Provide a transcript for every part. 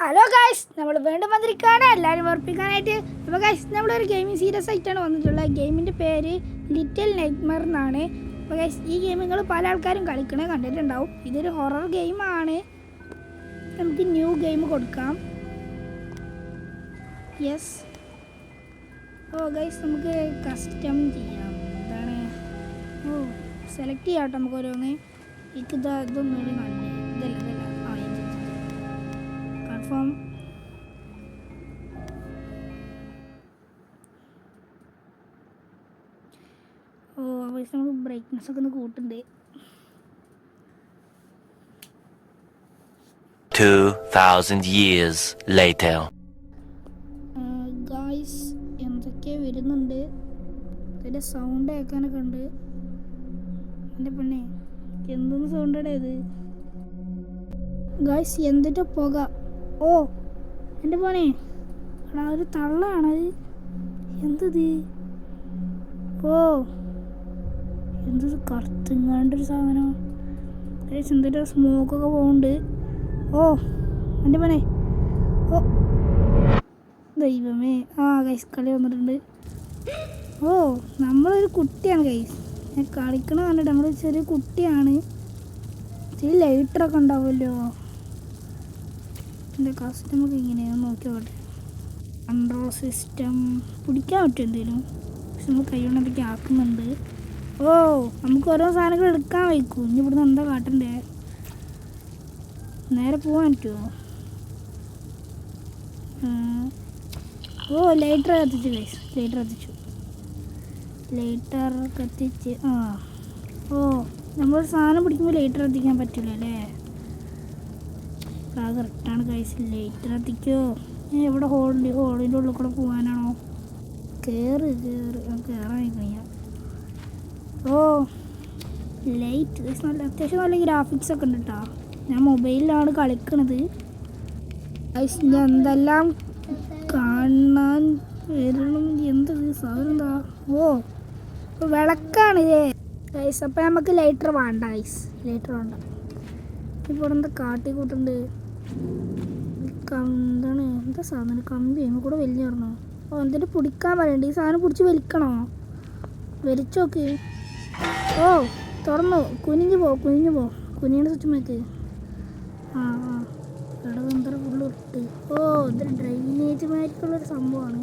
Hello guys, നമ്മൾ വീണ്ടും വന്നിരിക്കുകയാണ് എല്ലാവരും ഉറപ്പിക്കാനായിട്ട്. അപ്പോൾ ഗൈസ്, നമ്മളൊരു ഗെയിമിംഗ് സീരീസ് ആയിട്ടാണ് വന്നിട്ടുള്ളത്. ഗെയിമിൻ്റെ പേര് ലിറ്റിൽ നൈറ്റ്മെയർ എന്നാണ്. അപ്പോൾ ഗൈസ്, ഈ ഗെയിമുകൾ പല ആൾക്കാരും കളിക്കണേ കണ്ടിട്ടുണ്ടാവും. ഇതൊരു ഹൊറർ ഗെയിമാണ്. നമുക്ക് ന്യൂ ഗെയിം കൊടുക്കാം. യെസ്. ഓ ഗൈസ്, നമുക്ക് കസ്റ്റം ചെയ്യാം. എന്താണ്? സെലക്ട് ചെയ്യാം കേട്ടോ നമുക്ക് ഓരോന്ന്. ഇതൊന്നും കൂടി കണ്ടേ. ഇതല്ല കൺഫേം. നമ്മൾ ബ്രൈറ്റ്നസ് ഒക്കെ ഒന്ന് കൂട്ടുണ്ട്. 2000 years later. ഗായ്സ്, എന്തൊക്കെയോ വരുന്നുണ്ട്. അതിൻ്റെ സൗണ്ട് കേൾക്കാനൊക്കെ ഉണ്ട്. എൻ്റെ പെണ്ണേ, എന്തൊന്ന് സൗണ്ടാണ് ഇത്? ഗായ്സ്, എന്തിൻ്റെ പുക! ഓ എൻ്റെ പോനെ, ഒരു തള്ളാണത്. എന്തത്? ഓ എന്തത് കറുത്തുങ്ങാണ്ടൊരു സാധനം. ഗൈസ്, എന്തൊരു സ്മോക്കൊക്കെ പോകുന്നുണ്ട്. ഓ എൻ്റെ പോനെ, ഓ ദൈവമേ. ഗൈസ്, കളി വന്നിട്ടുണ്ട്. ഓ നമ്മളൊരു കുട്ടിയാണ് ഗൈസ്. ഞാൻ കളിക്കണ കണ്ടിട്ട് നമ്മളൊരു ചെറിയ കുട്ടിയാണ്. ഇച്ചിരി ലൈറ്ററൊക്കെ ഉണ്ടാവുമല്ലോ. എൻ്റെ കസ്റ്റമൊക്കെ ഇങ്ങനെയാണ്, നോക്കിയോട്ടെ. കൺട്രോൾ സിസ്റ്റം പിടിക്കാൻ പറ്റും എന്തെങ്കിലും, പക്ഷെ നമ്മൾ കൈ കൊണ്ട് എന്തൊക്കെ ആക്കുന്നുണ്ട്. ഓ നമുക്ക് ഓരോ സാധനങ്ങൾ എടുക്കാൻ വയ്ക്കും. ഇനി ഇവിടുന്ന് എന്താ കാട്ടണ്ടേ? നേരെ പോകാൻ പറ്റുമോ? ഓ ലൈറ്റർ കത്തിച്ചു ഗൈസ്, ലൈറ്റർ കത്തിച്ചു. ലൈറ്റർ കത്തിച്ച് ഓ നമ്മളൊരു സാധനം പിടിക്കുമ്പോൾ ലൈറ്റർ കത്തിക്കാൻ പറ്റില്ല അല്ലേ? കറക്റ്റാണ് ഗൈസ്. ലൈറ്റർ കത്തിക്കോ. എവിടെ ഹോളിൻ്റെ ഉള്ളിൽ കൂടെ പോകാനാണോ? കയറാൻ കഴിയാം. ഓ ലൈറ്റ് ഗൈസ്, അത്യാവശ്യം നല്ല ഗ്രാഫിക്സ് ഒക്കെ ഉണ്ട് കേട്ടോ. ഞാൻ മൊബൈലിലാണ് കളിക്കണത് ഗൈസ്. ഞാൻ എന്തെല്ലാം കാണാൻ വരണം. എന്തത് സാധനം? എന്താ? ഓ വിളക്കാണ് ഗൈസ്. അപ്പം നമുക്ക് ലൈറ്റർ വേണ്ട ഗൈസ്, ലൈറ്റർ വേണ്ട. ഇപ്പോൾ എന്താ കാട്ടിക്കൂട്ടുണ്ട്? എന്താണ്? എന്താ സാധനം? കമ്പി അതിന് കൂടെ വലിയ പറഞ്ഞോ? ഓ എന്തിട്ട് പിടിക്കാൻ പറയണ്ട? ഈ സാധനം പിടിച്ച് വലിക്കണോ? വലിച്ചു നോക്ക്. ഓ തുറന്നു. കുനിഞ്ഞു പോ. കുനിയുടെ സ്വിച്ച് ഇവിടെ എന്താ ഫുള്ള് ഇട്ട്. ഓ ഇതൊരു ഡ്രൈനേജ് മാതിരിക്കുള്ളൊരു സംഭവമാണ്.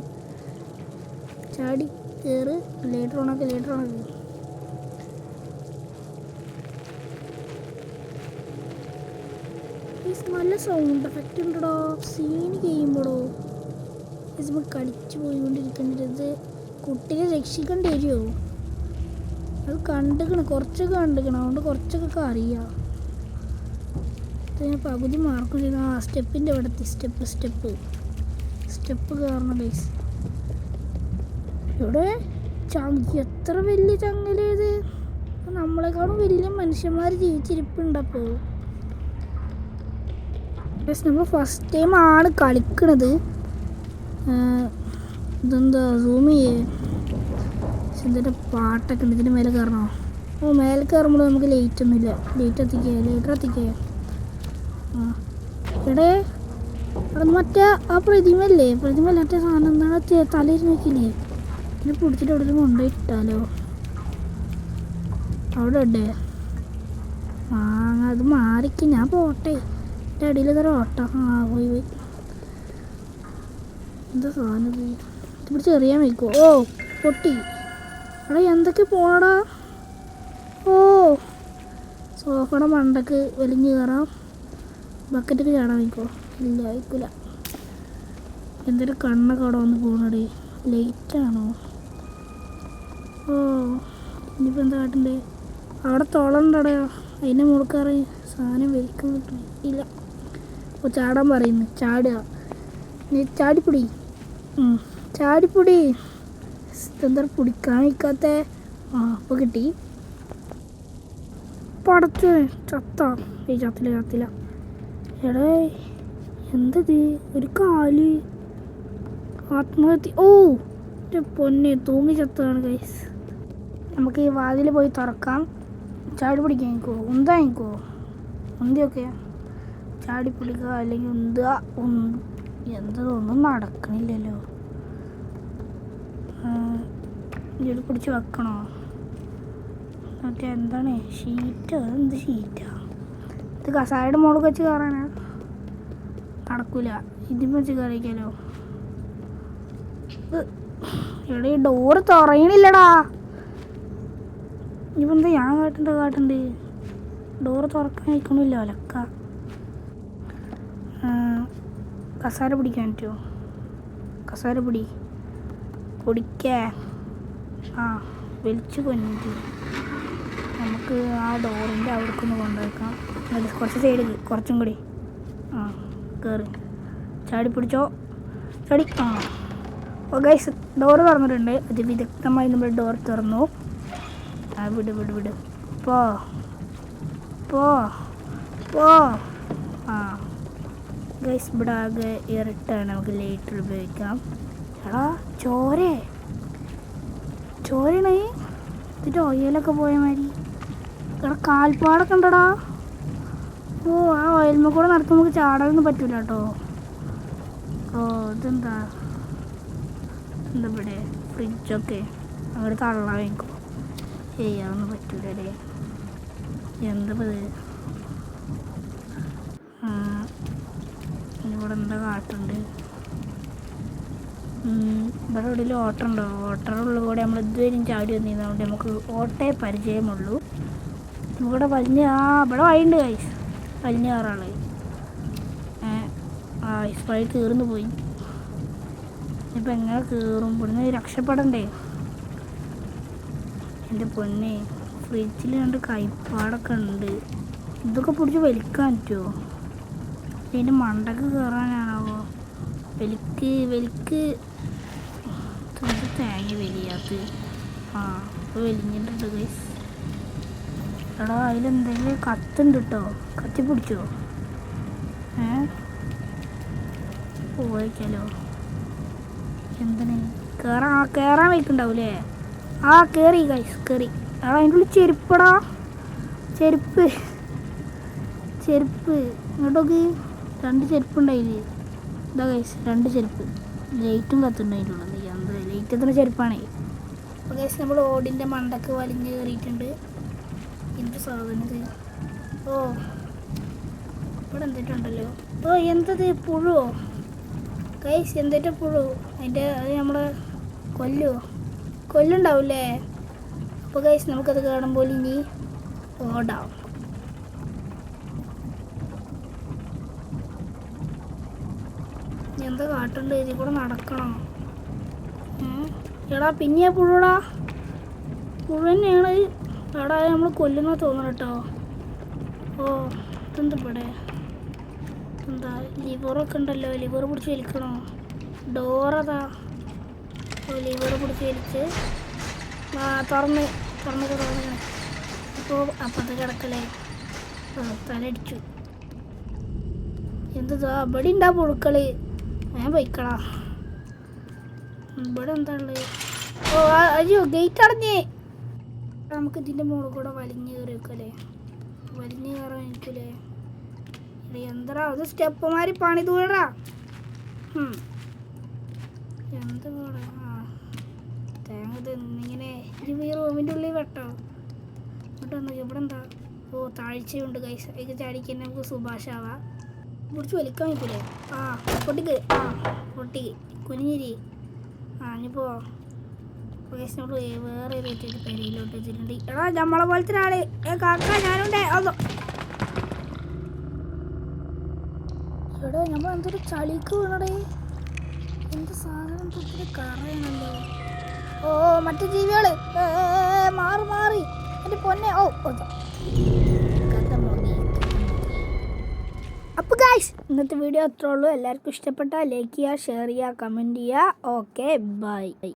ചാടി കയറ്. ലൈറ്റർ ഓണാക്കി. നല്ല സൗണ്ട് എഫക്റ്റ് ഉണ്ടോ? സീന് ചെയ്യുമ്പോഴോ നമ്മൾ കളിച്ചു പോയിക്കൊണ്ടിരിക്കേണ്ടത്. ഇത് കുട്ടിയെ രക്ഷിക്കേണ്ടി വരുമോ? അത് കുറച്ചൊക്കെ കണ്ടിക്കണം. അതുകൊണ്ട് കുറച്ചൊക്കെ അറിയാം. ഞാൻ പകുതി മാർക്ക് ചെയ്ത സ്റ്റെപ്പിൻ്റെ ഇവിടെ എത്തി. സ്റ്റെപ്പ് കയറണം ഗൈസ്. ഇവിടെ എത്ര വലിയ ചങ്ങലേത്! നമ്മളെക്കാളും വലിയ മനുഷ്യന്മാർ ജീവിച്ചിരിപ്പുണ്ടപ്പോൾ. നമ്മൾ ഫസ്റ്റ് ടൈം ആണ് കളിക്കണത്. ഇതെന്താ സൂം ചെയ്യേ? എന്തിൻ്റെ പാട്ടൊക്കെ ഉണ്ട്. ഇതിൻ്റെ മേലെ കയറണോ? ഓ മേലെ കയറുമ്പോൾ നമുക്ക് ലൈറ്റ് ഒന്നുമില്ല. ലൈറ്റർ എത്തിക്കുക. എടേ അവിടെ മറ്റേ പ്രതിമല്ലേ മറ്റേ സാധനം എന്താണ് തലയിൽ നോക്കിയില്ലേ? പിന്നെ പിടിച്ചിട്ട് അവിടെ കൊണ്ടുപോയിട്ടാലോ? അവിടെ ഉണ്ട്. അത് മാറിക്ക്. ഞാൻ പോട്ടെ. എൻ്റെ അടിയിൽ തരം ഓട്ടം. പോയി. എന്താ സാധനം? ഇത് പിടിച്ച് എറിയാൻ വയ്ക്കുമോ? ഓ പൊട്ടി. അവിടെ എന്തൊക്കെ പോണടാ? ഓ സോഫയുടെ മണ്ടക്ക് വലിഞ്ഞ് കയറാം. ബക്കറ്റൊക്കെ ചാടാൻ വയ്ക്കുമോ? ഇല്ല, വയ്ക്കില്ല. എന്തൊരു കണ്ണൊക്കെ അവിടെ വന്ന് പോകണടേ. ലൈറ്റാണോ? ഓ ഇനിയിപ്പോൾ എന്താ കാട്ടണ്ടേ? അവിടെ തോളണ്ടടയോ? അതിൻ്റെ മുളക്കാറ് സാധനം വലിക്കാൻ കിട്ടും. ഇല്ല. ഓ ചാടാൻ പറയുന്നു. ചാടുക. നീ ചാടിപ്പൊടി. എന്താ പിടിക്കാൻ വയ്ക്കാത്ത? അപ്പോൾ കിട്ടി. പടത്ത് ചത്തില്ല. എടേ എന്തത്? ഒരു കാല് ആത്മഹത്യ. ഓ പൊന്നെ, തൂങ്ങി ചത്താണ് ഗൈസ്. നമുക്ക് ഈ വാതിൽ പോയി തുറക്കാം. ചാടി പിടിക്കാൻ ഉന്താ ഉന്തിയൊക്കെ ചാടിപ്പിടിക്കുക അല്ലെങ്കിൽ ഉന്തുക. എന്തൊന്നും നടക്കണില്ലല്ലോ. ഇതിൽ പിടിച്ച് വെക്കണോ? മറ്റേ എന്താണ് ഷീറ്റോ? എന്ത് ഷീറ്റാ ഇത്? കസാരയുടെ മുകളിൽ വെച്ച് കയറാനാ? നടക്കൂല. ഇതിന് വെച്ച് കയറിക്കാലോ. ഇവിടെ ഈ ഡോറ് തുറയണില്ലടാ. ഇനിയിപ്പോൾ എന്താ ഞാൻ കാട്ടുണ്ട്? ഡോറ് തുറക്കാൻ നിൽക്കണില്ല. ഒലക്ക. കസാര പിടിക്കാൻ പറ്റുമോ? കസാര പൊടിക്കേ. വലിച്ചു കൊണ്ടിട്ട് നമുക്ക് ആ ഡോറിൻ്റെ അവിടേക്കൊന്ന് കൊണ്ടുവയ്ക്കാം. കുറച്ച് സൈഡ് കുറച്ചും കൂടി. കയറി ചാടി പിടിച്ചോ. ചാടി. ഓ ഗൈസ്, ഡോറ് തുറന്നിട്ടുണ്ട്. അതിവിദഗ്ധമായി നമ്മൾ ഡോർ തുറന്നു. വിട്. പോ. ഗൈസ്, ഇവിടെ ആകെ ഇരട്ടാണ്. നമുക്ക് ലൈറ്റർ ഉപയോഗിക്കാം. എടാ ചോരയാണ്. ഇതിൻ്റെ ഓയിലൊക്കെ പോയ മാതിരി. എടാ കാൽപ്പാടൊക്കെ ഉണ്ടടാ. ആ ഓയിൽമ കൂടെ നടത്തുമ്പോൾ നമുക്ക് ചാടാനൊന്നും പറ്റൂല കേട്ടോ. ഇതെന്താ ഇവിടെ ഫ്രിഡ്ജൊക്കെ അങ്ങോട്ട് തള്ളാൻ വയ്ക്കും. ചെയ്യാനൊന്നും പറ്റൂലേ. എന്താ ഇവിടെ എന്താ കാട്ടുണ്ട്? ഇവിടെ എവിടെയെങ്കിലും ഓട്ടം ഉണ്ടോ? ഓട്ടറുള്ള കൂടെ നമ്മൾ ഇതുവരെയും ചാടി വന്നിരുന്നതുകൊണ്ട് നമുക്ക് ഓട്ടയെ പരിചയമുള്ളൂ. ഇവിടെ ഇവിടെ വഴിയുണ്ട് ഗൈസ്. വലിഞ്ഞ കയറാള്. വഴി കയറുന്നു പോയി. ഇപ്പം എങ്ങനെ കയറും? ഇവിടുന്ന് രക്ഷപ്പെടണ്ടേ? എൻ്റെ പൊന്നെ, ഫ്രിഡ്ജിൽ രണ്ട് കൈപ്പാടൊക്കെ ഉണ്ട്. ഇതൊക്കെ പിടിച്ച് വലിക്കാൻ പറ്റുമോ? ഇതിൻ്റെ മണ്ടക്ക് കയറാനാണാവോ? വലിക്ക് തേങ്ങ വലിയാത്ത. ഇപ്പോൾ വലിഞ്ഞിട്ടുണ്ട് ഗൈസ്. എടാ, അതിലെന്തെങ്കിലും കത്തുണ്ട് കേട്ടോ. കത്തി പിടിച്ചോ? പോയിക്കാലോ. എന്തിന് കയറാൻ വയ്ക്കുന്നുണ്ടാവൂലേ? കയറി ഗൈസ്, കയറി. അതിൻ്റെ ഉള്ളിൽ ചെരുപ്പടാ. ചെരുപ്പ് ഇങ്ങോട്ടൊക്കെ 2 ചെരുപ്പുണ്ടായില്ലേ? ഇതാ ഗൈസ്, 2 ചെരുപ്പ്. ലൈറ്റും കത്തുണ്ടായിട്ടുള്ളത്. എന്താ ലൈറ്റ് എത്തുന്ന ചെരുപ്പാണേ. അപ്പോൾ ഗൈസ്, നമ്മൾ ഓടിൻ്റെ മണ്ടക്ക് വലിഞ്ഞ് കയറിയിട്ടുണ്ട്. എന്ത് സാധനം ഇത്? ഇവിടെ എന്തിട്ടുണ്ടല്ലോ. എന്തത്? പുഴുവോ ഗൈസ്? എന്തിട്ട് പുഴു? അത് നമ്മളെ കൊല്ലുണ്ടാവില്ലേ? അപ്പോൾ ഗൈസ്, നമുക്കത് കാണുമ്പോൾ ഇനി ഓടാം. എന്താ കാട്ടുണ്ട്? ഇതിൽ കൂടെ നടക്കണം. എടാ, പിന്നെ പുഴു തന്നെയാണ്. എടാ, നമ്മൾ കൊല്ലുന്ന തോന്നണം കേട്ടോ. ഇതെന്താ ഇവിടെ? എന്താ ലിവറൊക്കെ ഉണ്ടല്ലോ. ലിവർ പിടിച്ച് വലിക്കണോ? ഡോറതാ. ലിവർ പിടിച്ച് വലിച്ച് തുറന്ന് അപ്പോൾ അപ്പത്തെ കിടക്കലേ. തലടിച്ചു. എന്താ ഇവിടെ ഉണ്ടാ പുഴുക്കള്? ഞാൻ പോയിക്കളാ. ഇവിടെ എന്താ ഉള്ളത്? അയ്യോ, ഗേറ്റ് അടഞ്ഞേ. നമുക്ക് ഇതിൻ്റെ മുകളിൽ കൂടെ വലിഞ്ഞ് കയറി വെക്കല്ലേ? വലിഞ്ഞ് കയറാൻ എനിക്കല്ലേ? എന്താ അത് സ്റ്റെപ്പുമാരി പണി തൂടാ. എന്ത് കൂടെ തേങ്ങ തിന്നിങ്ങനെ ഈ റൂമിൻ്റെ ഉള്ളിൽ വെട്ടോ. ഇവിടെ എന്താ? താഴ്ചയുണ്ട് ഗൈസ്. അതിൽ ചാടിക്കാൻ നമുക്ക് സുഭാഷാവാം. പിടിച്ച് വലിക്കാൻ വയ്ക്കൂലേ? പൊട്ടി കുനിഞ്ഞിരി. ഇനിയിപ്പോ ഗൈസ്, നമ്മൾ വേറെ ഏതൊരു പെരയിലോട്ട് വെച്ചിട്ടുണ്ട്. എടാ, നമ്മളെ പോലത്തെ ഒരാള്. കാക്ക, ഞാനുണ്ടേ. എടാ, നമ്മൾ എന്തൊരു ചളിക്ക് വീണടേ. എന്ത് സാധനം തൊട്ടിട്ട് കറയാണല്ലോ. മറ്റു ജീവികള് മാറി എൻ്റെ പൊന്നെ. അപ്പോൾ ഗൈസ്, ഇന്നത്തെ വീഡിയോ അത്രേ ഉള്ളൂ. എല്ലാവർക്കും ഇഷ്ടപ്പെട്ടാൽ ലൈക്ക് ചെയ്യുക, ഷെയർ ചെയ്യുക, കമൻറ്റ് ചെയ്യുക. Okay, by.